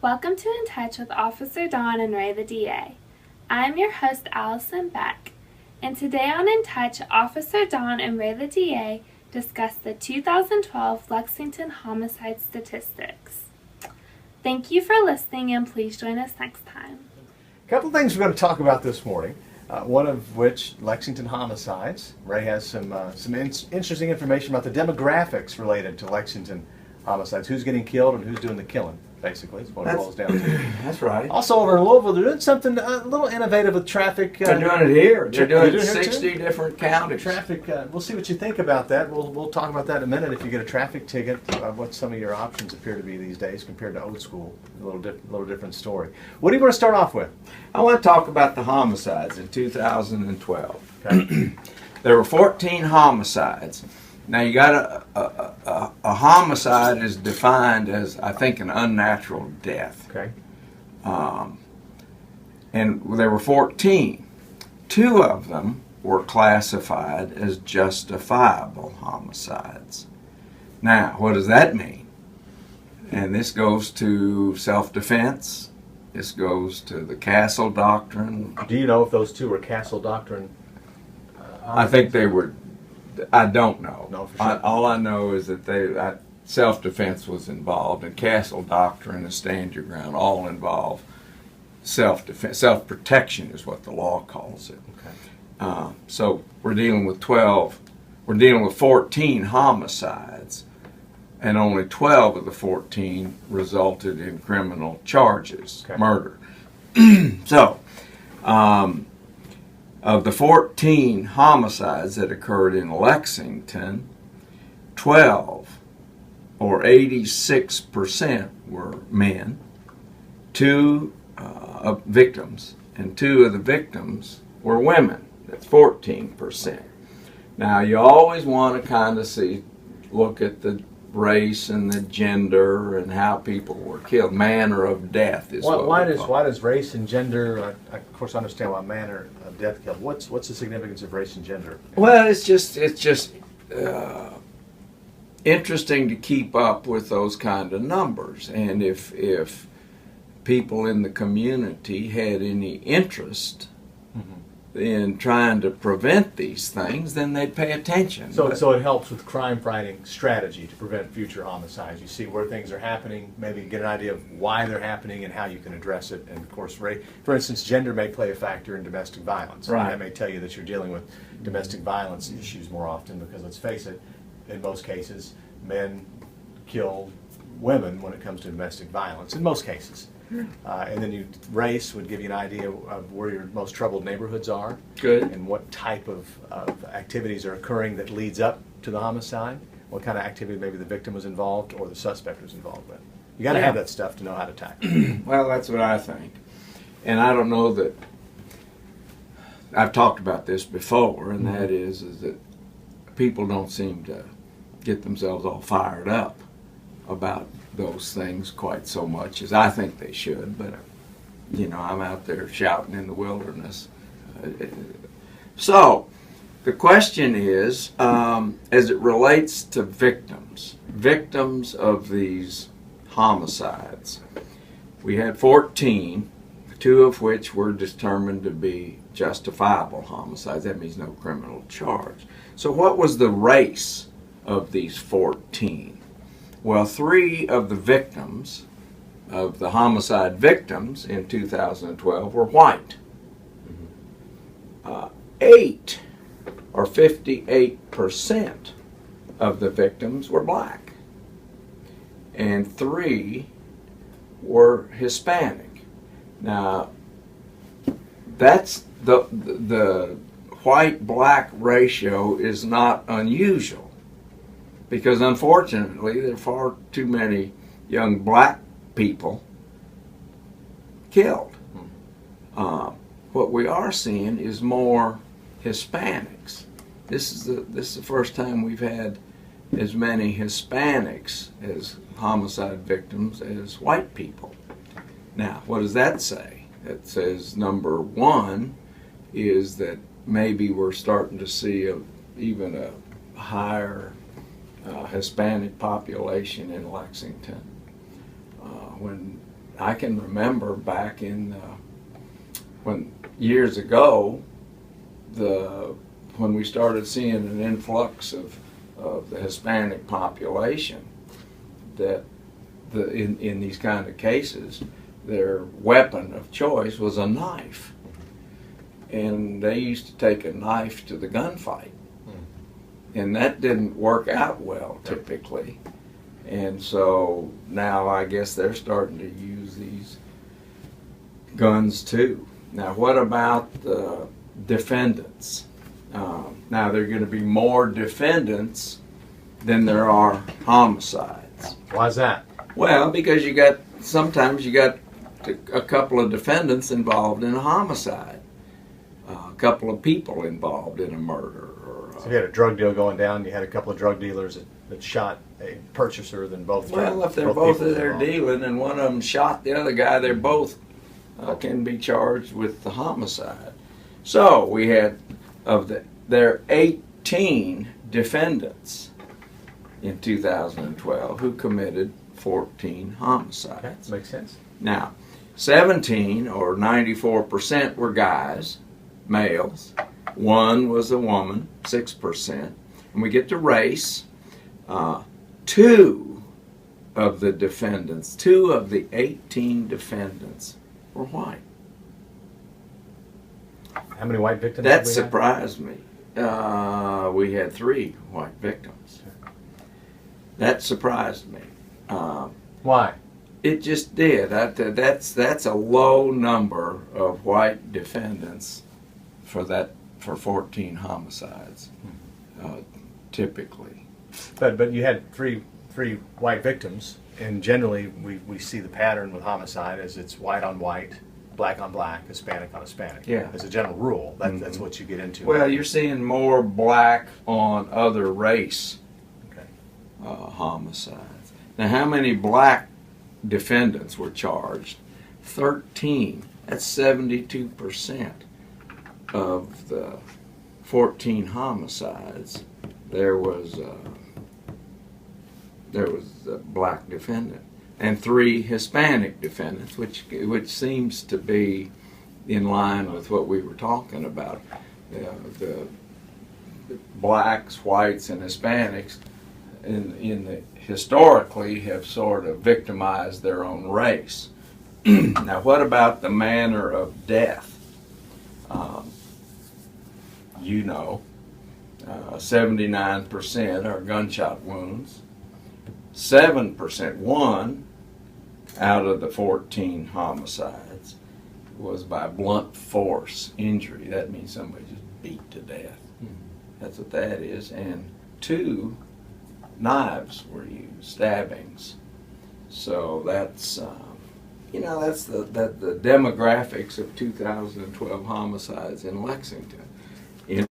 Welcome to In Touch with Officer Dawn and Ray the DA. I'm your host, Allison Beck, and today on In Touch, Officer Dawn and Ray the DA discuss the 2012 Lexington Homicide statistics. Thank you for listening, and please join us next time. A couple things we're going to talk about this morning, one of which, Lexington Homicides. Ray has some interesting information about the demographics related to Lexington Homicides, who's getting killed and who's doing the killing, basically, is what it boils down to. That's right. Also over in Louisville, they're doing something a little innovative with traffic. They're doing it here. They're doing it in here 60 different counties. Traffic, we'll see what you think about that. We'll talk about that in a minute. If you get a traffic ticket, what some of your options appear to be these days compared to old school. A little different story. What do you want to start off with? I want to talk about the homicides in 2012. Okay. There were 14 homicides. Now you got a homicide is defined as, I think, an unnatural death. Okay. And there were 14. 2 of them were classified as justifiable homicides. Now, what does that mean? And this goes to self-defense. This goes to the Castle Doctrine. Do you know if those 2 were Castle Doctrine? I think they were. I don't know. No, for sure. All I know is that self-defense was involved, and Castle Doctrine and Stand Your Ground all involve self-defense. Self-protection is what the law calls it. Okay. So we're dealing with 12. We're dealing with 14 homicides, and only 12 of the 14 resulted in criminal charges, Okay. murder. So, of the 14 homicides that occurred in Lexington, 12, or 86%, were men, 2 victims, and 2 of the victims were women. That's 14%. Now, you always want to kind of look at the race and the gender and how people were killed. Manner of death is why does race and gender? I of course understand why manner of death killed. What's the significance of race and gender? Well, it's just interesting to keep up with those kind of numbers, and if people in the community had any interest in trying to prevent these things, then they'd pay attention. So it helps with crime-fighting strategy to prevent future homicides. You see where things are happening, maybe get an idea of why they're happening and how you can address it. And of course, for instance, gender may play a factor in domestic violence. Right. And that may tell you that you're dealing with domestic violence issues more often because, let's face it, in most cases, men kill women when it comes to domestic violence, in most cases. And then race would give you an idea of where your most troubled neighborhoods are. Good. And what type of activities are occurring that leads up to the homicide. What kind of activity maybe the victim was involved or the suspect was involved with. You got to have that stuff to know how to tackle it. Well, that's what I think. And I don't know that I've talked about this before, and that is that people don't seem to get themselves all fired up about those things quite so much as I think they should, but I'm out there shouting in the wilderness. So the question is, as it relates to victims of these homicides, we had 14, 2 of which were determined to be justifiable homicides. That means no criminal charge. So what was the race of these 14? Well, 3 of the victims, of the homicide victims in 2012, were white. 8, or 58%, of the victims were black. And 3 were Hispanic. Now, that's the white-black ratio is not unusual, because unfortunately there are far too many young black people killed. What we are seeing is more Hispanics. This is the first time we've had as many Hispanics as homicide victims as white people. Now, what does that say? It says, number 1 is that maybe we're starting to see even a higher Hispanic population in Lexington. When I can remember back in when years ago, when we started seeing an influx of the Hispanic population, that in these kind of cases, their weapon of choice was a knife. And they used to take a knife to the gunfight. And that didn't work out well, typically. And so now I guess they're starting to use these guns too. Now what about the defendants? Now there are going to be more defendants than there are homicides. Why's that? Well, because sometimes you got a couple of defendants involved in a homicide, a couple of people involved in a murder. So if you had a drug deal going down, you had a couple of drug dealers that shot a purchaser, then both. Well, if they're both there dealing and one of them shot the other guy, they're both can be charged with the homicide. So we had there are 18 defendants in 2012 who committed 14 homicides. Okay, makes sense. Now, 17 or 94% were guys, males. 1 was a woman, 6%. And we get to race. 2 of the defendants, 2 of the 18 defendants were white. How many white victims? That surprised me. We had 3 white victims. That surprised me. Why? It just did. That's a low number of white defendants for 14 homicides, typically. But you had three white victims, and generally we see the pattern with homicide as it's white on white, black on black, Hispanic on Hispanic. Yeah. As a general rule, that's what you get into. Well, you're seeing more black on other race homicides. Now, how many black defendants were charged? 13. That's 72% of the 14 homicides. There was a black defendant and 3 Hispanic defendants, which seems to be in line with what we were talking about. The blacks, whites, and Hispanics historically have sort of victimized their own race. Now, what about the manner of death? 79% are gunshot wounds. 7%, 1 out of the 14 homicides, was by blunt force injury. That means somebody just beat to death. That's what that is. And 2 knives were used, stabbings. So that's that's the demographics of 2012 homicides in Lexington.